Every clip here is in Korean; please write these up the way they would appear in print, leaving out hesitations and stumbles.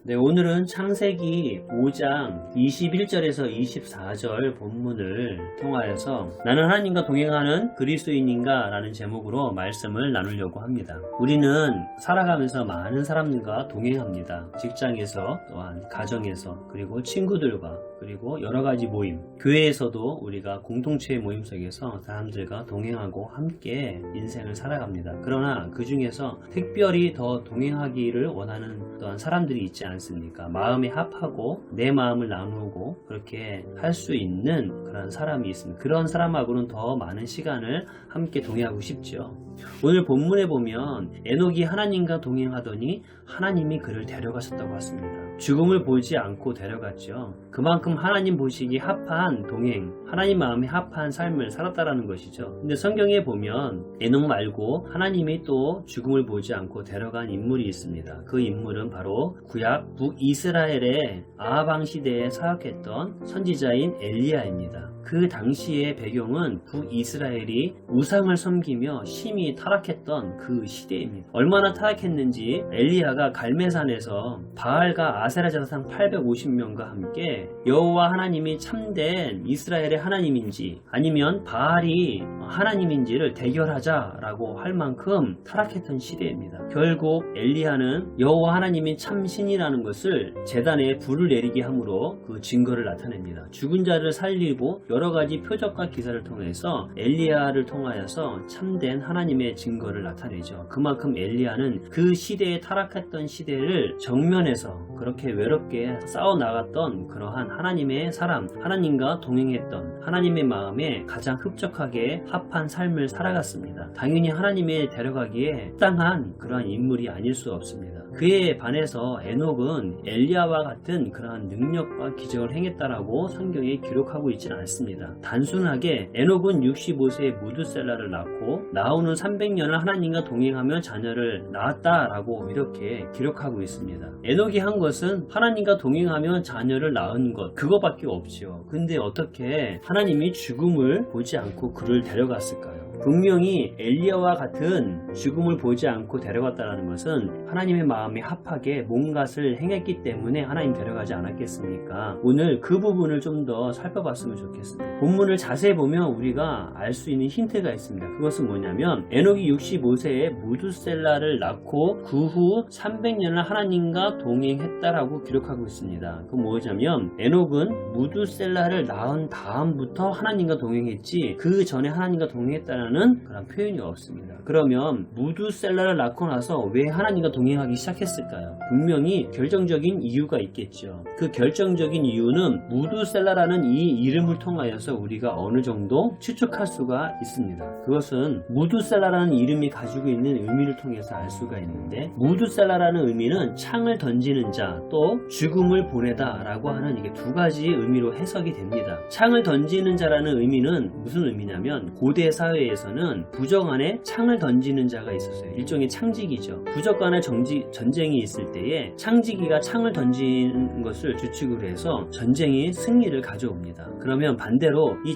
네, 오늘은 창세기 5장 21절에서 24절 본문을 통하여서 나는 하나님과 동행하는 그리스도인인가 라는 제목으로 말씀을 나누려고 합니다. 우리는 살아가면서 많은 사람들과 동행합니다. 직장에서 또한 가정에서 그리고 친구들과 그리고 여러가지 모임, 교회에서도 우리가 공동체의 모임 속에서 사람들과 동행하고 함께 인생을 살아갑니다. 그러나 그 중에서 특별히 더 동행하기를 원하는 어떤 사람들이 있지 않습니까? 마음이 합하고 내 마음을 나누고 그렇게 할 수 있는 그런 사람이 있습니다. 그런 사람하고는 더 많은 시간을 함께 동행하고 싶죠. 오늘 본문에 보면 에녹이 하나님과 동행하더니 하나님이 그를 데려가셨다고 했습니다. 죽음을 보지 않고 데려갔죠. 그만큼 하나님 보시기 합한 동행, 하나님 마음에 합한 삶을 살았다라는 것이죠. 근데 성경에 보면 에녹 말고 하나님이 또 죽음을 보지 않고 데려간 인물이 있습니다. 그 인물은 바로 구약 북이스라엘의 아하방 시대에 사역했던 선지자인 엘리야입니다. 그 당시의 배경은 북이스라엘이 우상을 섬기며 심히 타락했던 그 시대입니다. 얼마나 타락했는지 엘리야가 갈멜산에서 바알과 아세라 제사장 850명과 함께 여호와 하나님이 참된 이스라엘의 하나님인지 아니면 바알이 하나님인지를 대결하자라고 할 만큼 타락했던 시대입니다. 결국 엘리야는 여호와 하나님이 참신이라는 것을 제단에 불을 내리게 함으로 그 증거를 나타냅니다. 죽은 자를 살리고 여러가지 표적과 기사를 통해서 엘리야를 통하여서 참된 하나님의 증거를 나타내죠. 그만큼 엘리야는 그 시대에 타락했던 시대를 정면에서 그렇게 외롭게 싸워나갔던 그러한 하나님의 사람, 하나님과 동행했던 하나님의 마음에 가장 흡족하게 합한 삶을 살아갔습니다. 당연히 하나님의 데려가기에 합당한 그러한 인물이 아닐 수 없습니다. 그에 반해서 에녹은 엘리야와 같은 그러한 능력과 기적을 행했다라고 성경에 기록하고 있지는 않습니다. 단순하게 에녹은 65세에 무드셀라를 낳고 나오는 300년을 하나님과 동행하며 자녀를 낳았다라고 이렇게 기록하고 있습니다. 에녹이 한 것은 하나님과 동행하며 자녀를 낳은 것, 그거밖에 없죠. 근데 어떻게 하나님이 죽음을 보지 않고 그를 데려갔을까요? 분명히 엘리야와 같은 죽음을 보지 않고 데려갔다는 것은 하나님의 마음에 합하게 뭔가를 행했기 때문에 하나님 데려가지 않았겠습니까? 오늘 그 부분을 좀 더 살펴봤으면 좋겠습니다. 본문을 자세히 보면 우리가 알 수 있는 힌트가 있습니다. 그것은 뭐냐면 에녹이 65세에 무드셀라를 낳고 그 후 300년을 하나님과 동행했다라고 기록하고 있습니다. 그건 뭐냐면 에녹은 무드셀라를 낳은 다음부터 하나님과 동행했지 그 전에 하나님과 동행했다는 그런 표현이 없습니다. 그러면 무드셀라를 낳고 나서 왜 하나님과 동행하기 시작했을까요? 분명히 결정적인 이유가 있겠죠. 그 결정적인 이유는 무드셀라라는 이 이름을 통하여서 우리가 어느 정도 추측할 수가 있습니다. 그것은 무드셀라라는 이름이 가지고 있는 의미를 통해서 알 수가 있는데, 무드셀라라는 의미는 창을 던지는 자, 또 죽음을 보내다 라고 하는 이게 두 가지 의미로 해석이 됩니다. 창을 던지는 자라는 의미는 무슨 의미냐면 고대 사회에서는 부적 안에 창을 던지는 자가 있었어요. 일종의 창지기죠. 부적 간의 전쟁이 있을 때에 창지기가 창을 던지는 것을 주축으로 해서 전쟁이 승리를 가져옵니다. 그러면 반대로 이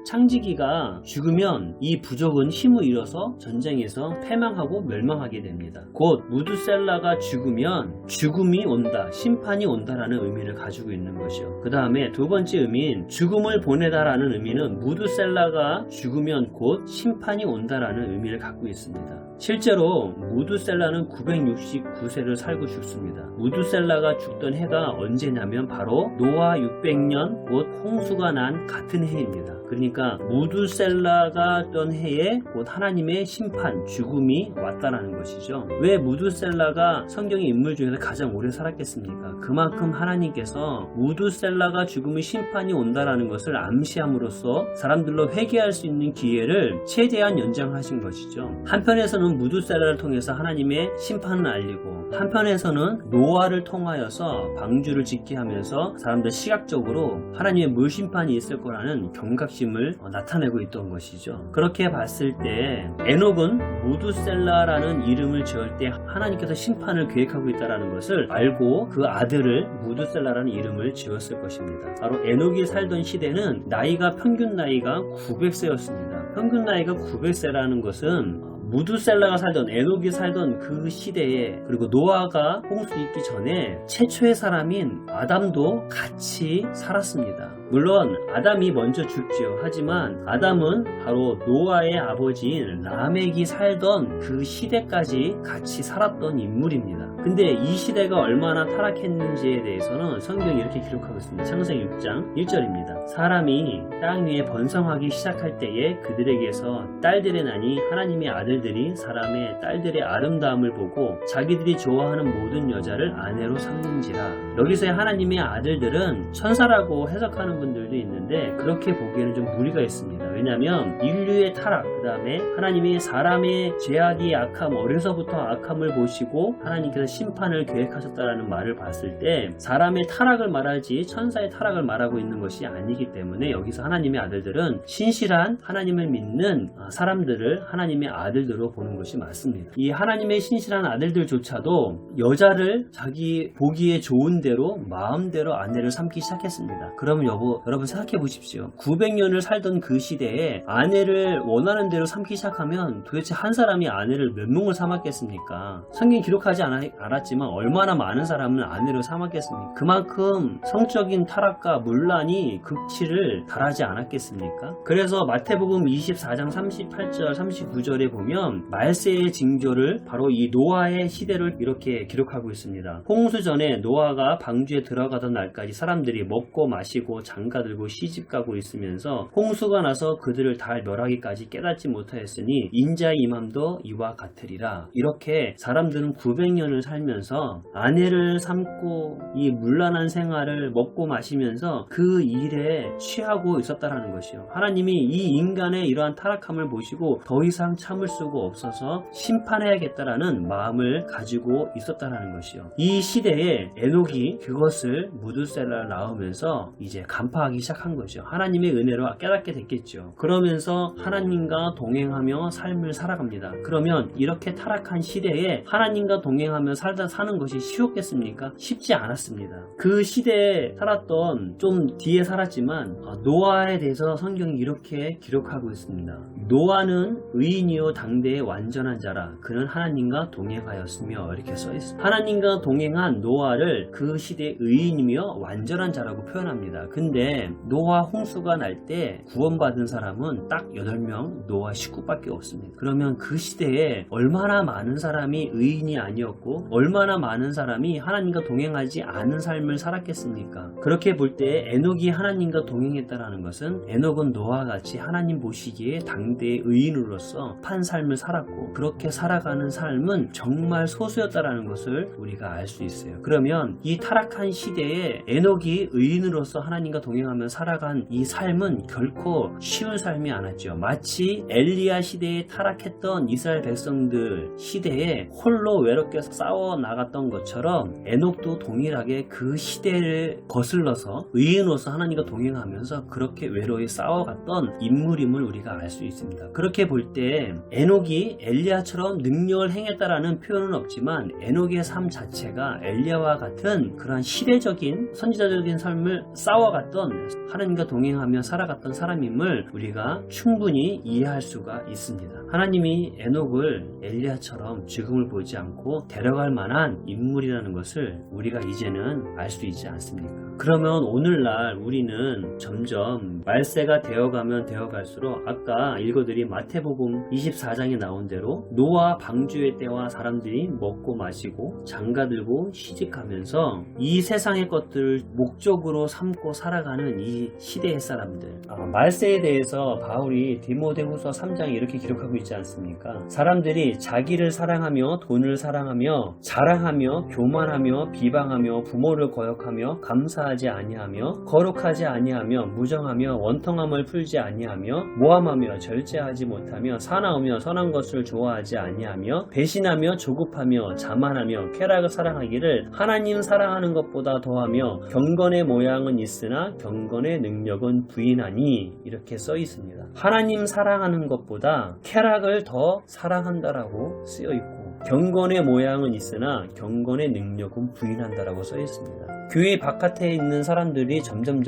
창지기가 죽으면 이 부족은 힘을 잃어서 전쟁에서 패망하고 멸망하게 됩니다. 곧 무드셀라가 죽으면 죽음이 온다, 심판이 온다라는 의미를 가지고 있는 것이요. 그 다음에 두 번째 의미인 죽음을 보내다라는 의미는 무드셀라가 죽으면 곧 심판이 온다라는 의미를 갖고 있습니다. 실제로 무드셀라는 969세를 살고 죽습니다. 무드셀라가 죽던 해가 언제냐면 바로 노아 600년 곧 홍수가 난 같은 해입니다. 그러니까 무드셀라가 있던 해에 곧 하나님의 심판, 죽음이 왔다라는 것이죠. 왜 무드셀라가 성경의 인물 중에서 가장 오래 살았겠습니까? 그만큼 하나님께서 무드셀라가 죽음의 심판이 온다라는 것을 암시함으로써 사람들로 회개할 수 있는 기회를 최대한 연장하신 것이죠. 한편에서는 무드셀라를 통해서 하나님의 심판을 알리고, 한편에서는 노아를 통하여서 방주를 짓게 하면서 사람들 시각적으로 하나님의 물심판이 있을 거라는 경각심을 나타내고 있던 것이죠. 그렇게 봤을 때 에녹은 무드셀라라는 이름을 지을 때 하나님께서 심판을 계획하고 있다는 것을 알고 그 아들을 무드셀라라는 이름을 지었을 것입니다. 바로 에녹이 살던 시대는 평균 나이가 900세였습니다. 평균 나이가 900세라는 것은 무두셀라가 살던, 에녹이 살던 그 시대에, 그리고 노아가 홍수 있기 전에 최초의 사람인 아담도 같이 살았습니다. 물론 아담이 먼저 죽지요. 하지만 아담은 바로 노아의 아버지인 라멕이 살던 그 시대까지 같이 살았던 인물입니다. 근데 이 시대가 얼마나 타락했는지에 대해서는 성경이 이렇게 기록하고 있습니다. 창세기 6장 1절입니다. 사람이 땅 위에 번성하기 시작할 때에 그들에게서 딸들의 나니 하나님의 아들들이 사람의 딸들의 아름다움을 보고 자기들이 좋아하는 모든 여자를 아내로 삼는지라. 여기서의 하나님의 아들들은 천사라고 해석하는 분들도 있는데 그렇게 보기에는 좀 무리가 있습니다. 왜냐하면 인류의 타락, 그 다음에 하나님이 사람의 죄악이 악함, 어려서부터 악함을 보시고 하나님께서 심판을 계획하셨다라는 말을 봤을 때 사람의 타락을 말하지 천사의 타락을 말하고 있는 것이 아니기 때문에 여기서 하나님의 아들들은 신실한 하나님을 믿는 사람들을 하나님의 아들들로 보는 것이 맞습니다. 이 하나님의 신실한 아들들조차도 여자를 자기 보기에 좋은 대로 마음대로 아내를 삼기 시작했습니다. 그러면 여러분 생각해 보십시오. 900년을 살던 그 시대에 아내를 원하는 대로 삼기 시작하면 도대체 한 사람이 아내를 몇 명을 삼았겠습니까? 성경이 기록하지 않았지만 얼마나 많은 사람을 아내로 삼았겠습니까? 그만큼 성적인 타락과 문란이 극치를 달하지 않았겠습니까? 그래서 마태복음 24장 38절 39절에 보면 말세의 징조를 바로 이 노아의 시대를 이렇게 기록하고 있습니다. 홍수 전에 노아가 방주에 들어가던 날까지 사람들이 먹고 마시고 장가들고 시집가고 있으면서 홍수가 나서 그들을 다 멸하기까지 깨닫지 못하였으니 인자의 임함도 이와 같으리라. 이렇게 사람들은 900년을 살면서 아내를 삼고 이 문란한 생활을 먹고 마시면서 그 일에 취하고 있었다라는 것이요. 하나님이 이 인간의 이러한 타락함을 보시고 더 이상 참을 수가 없어서 심판해야겠다라는 마음을 가지고 있었다라는 것이요. 이 시대에 에녹이 그것을 무두셀라를 낳으면서 이제 간파하기 시작한 거죠. 하나님의 은혜로 깨닫게 됐겠죠. 그러면서 하나님과 동행하며 삶을 살아갑니다. 그러면 이렇게 타락한 시대에 하나님과 동행하며 사는 것이 쉬웠겠습니까? 쉽지 않았습니다. 그 시대에 살았던, 좀 뒤에 살았지만 노아에 대해서 성경이 이렇게 기록하고 있습니다. 노아는 의인이요 당대의 완전한 자라. 그는 하나님과 동행하였으며, 이렇게 써있습니다. 하나님과 동행한 노아를 그 시대의 의인이며 완전한 자라고 표현합니다. 근데 노아 홍수가 날 때 구원받은 사람은 딱 8명, 노아 식구밖에 없습니다. 그러면 그 시대에 얼마나 많은 사람이 의인이 아니었고 얼마나 많은 사람이 하나님과 동행하지 않은 삶을 살았겠습니까? 그렇게 볼 때 에녹이 하나님과 동행했다라는 것은 에녹은 노아와 같이 하나님 보시기에 당대의 의인으로서 판 삶을 살았고 그렇게 살아가는 삶은 정말 소수였다라는 것을 우리가 알 수 있어요. 그러면 이 타락한 시대에 에녹이 의인으로서 하나님과 동행하며 살아간 이 삶은 결코 쉬운 삶이 않았죠. 마치 엘리야 시대에 타락했던 이스라엘 백성들 시대에 홀로 외롭게 싸워 나갔던 것처럼 에녹도 동일하게 그 시대를 거슬러서 의인으로서 하나님과 동행하면서 그렇게 외로이 싸워갔던 인물임을 우리가 알 수 있습니다. 그렇게 볼 때 에녹이 엘리야처럼 능력을 행했다라는 표현은 없지만 에녹의 삶 자체가 엘리야와 같은 그러한 시대적인 선지자적인 삶을 싸워갔던, 하나님과 동행하며 살아갔던 사람임을 우리가 충분히 이해할 수가 있습니다. 하나님이 에녹을 엘리야처럼 죽음을 보지 않고 데려갈 만한 인물이라는 것을 우리가 이제는 알 수 있지 않습니까? 그러면 오늘날 우리는 점점 말세가 되어가면 되어갈수록 아까 읽어드린 마태복음 24장에 나온 대로 노아 방주의 때와 사람들이 먹고 마시고 장가들고 시집가면서 이 세상의 것들을 목적으로 삼고 살아가는 이 시대의 사람들, 말세에 대해서 바울이 디모데후서 3장에 이렇게 기록하고 있지 않습니까? 사람들이 자기를 사랑하며 돈을 사랑하며 자랑하며 교만하며 비방하며 부모를 거역하며 감사하지 아니하며 거룩하지 아니하며 무정하며 원통함을 풀지 아니하며 모함하며 절제하지 못하며 사나우며 선한 것을 좋아하지 아니하며 배신하며 조급하며 자만하며 쾌락을 사랑하기를 하나님 사랑하는 것보다 더하며 경건의 모양은 있으나 경건의 능력은 부인하니, 이렇게 써 있습니다. 하나님 사랑하는 것보다 쾌락을 더 사랑한다라고 쓰여 있고 경건의 모양은 있으나 경건의 능력은 부인한다라고 써 있습니다. 교회 바깥에 있는 사람들이 점점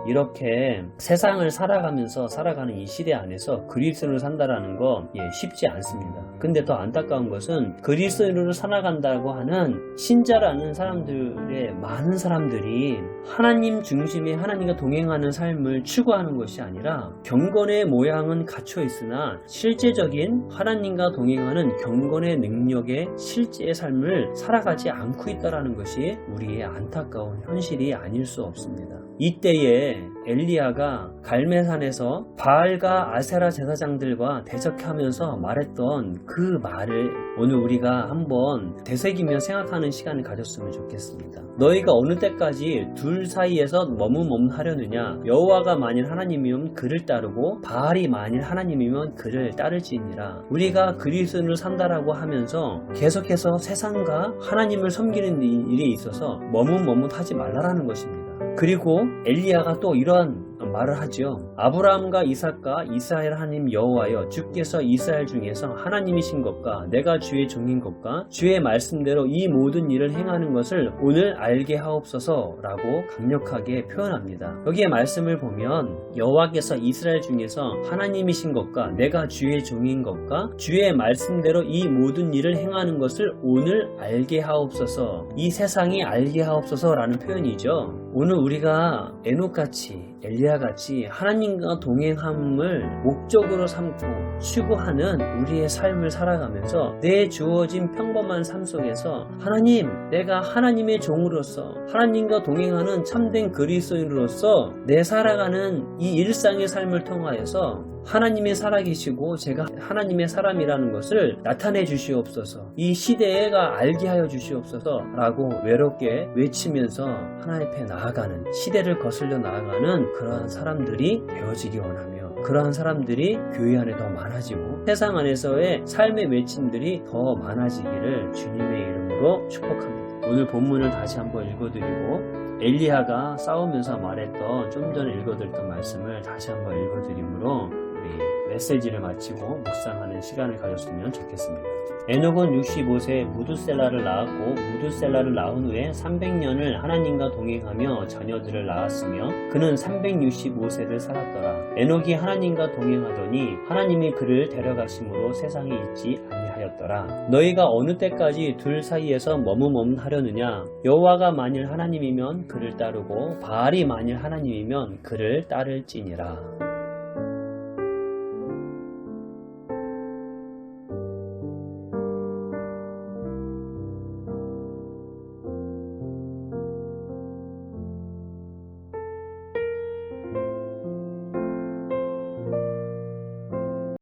이렇게 세상을 살아가면서 살아가는 이 시대 안에서 그리스도인으로 산다라는 거 쉽지 않습니다. 근데 더 안타까운 것은 그리스도인으로 살아간다고 하는 신자라는 사람들의 많은 사람들이 하나님 중심의 하나님과 동행하는 삶을 추구하는 것이 아니라 경건의 모양은 갖춰 있으나 실제적인 하나님과 동행하는 경건의 능력의 실제의 삶을 살아가지 않고 있다는 것이 우리의 안타까운 현실이 아닐 수 없습니다. 이때에 엘리야가 갈멜산에서 바알과 아세라 제사장들과 대적하면서 말했던 그 말을 오늘 우리가 한번 되새기며 생각하는 시간을 가졌으면 좋겠습니다. 너희가 어느 때까지 둘 사이에서 머뭇머뭇하려느냐? 여호와가 만일 하나님이면 그를 따르고 바알이 만일 하나님이면 그를 따를지니라. 우리가 그리스도인으로 산다라고 하면서 계속해서 세상과 하나님을 섬기는 일에 있어서 머뭇머뭇하지 말라라는 것입니다. 그리고 엘리야가 또 이러한 말을 하죠. 아브라함과 이삭과 이스라엘 하나님 여호와여, 주께서 이스라엘 중에서 하나님이신 것과 내가 주의 종인 것과 주의 말씀대로 이 모든 일을 행하는 것을 오늘 알게 하옵소서 라고 강력하게 표현합니다. 여기에 말씀을 보면 여호와께서 이스라엘 중에서 하나님이신 것과 내가 주의 종인 것과 주의 말씀대로 이 모든 일을 행하는 것을 오늘 알게 하옵소서, 이 세상이 알게 하옵소서 라는 표현이죠. 오늘 우리가 에녹같이 엘리야같이 하나님과 동행함을 목적으로 삼고 추구하는 우리의 삶을 살아가면서 내 주어진 평범한 삶 속에서 하나님, 내가 하나님의 종으로서 하나님과 동행하는 참된 그리스도인으로서 내 살아가는 이 일상의 삶을 통하여서 하나님이 살아계시고 제가 하나님의 사람이라는 것을 나타내 주시옵소서, 이 시대가 알게 하여 주시옵소서 라고 외롭게 외치면서 하나님 앞에 나아가는, 시대를 거슬려 나아가는 그러한 사람들이 되어지기 원하며 그러한 사람들이 교회 안에 더 많아지고 세상 안에서의 삶의 외침들이 더 많아지기를 주님의 이름으로 축복합니다. 오늘 본문을 다시 한번 읽어드리고 엘리야가 싸우면서 말했던 좀 전에 읽어드렸던 말씀을 다시 한번 읽어드리므로 우리 메시지를 마치고 묵상하는 시간을 가졌으면 좋겠습니다. 에녹은 65세에 무두셀라를 낳았고 무두셀라를 낳은 후에 300년을 하나님과 동행하며 자녀들을 낳았으며 그는 365세를 살았더라. 에녹이 하나님과 동행하더니 하나님이 그를 데려가심으로 세상에 있지 아니하였더라. 너희가 어느 때까지 둘 사이에서 머뭇머뭇하려느냐? 여호와가 만일 하나님이면 그를 따르고 바알이 만일 하나님이면 그를 따를지니라.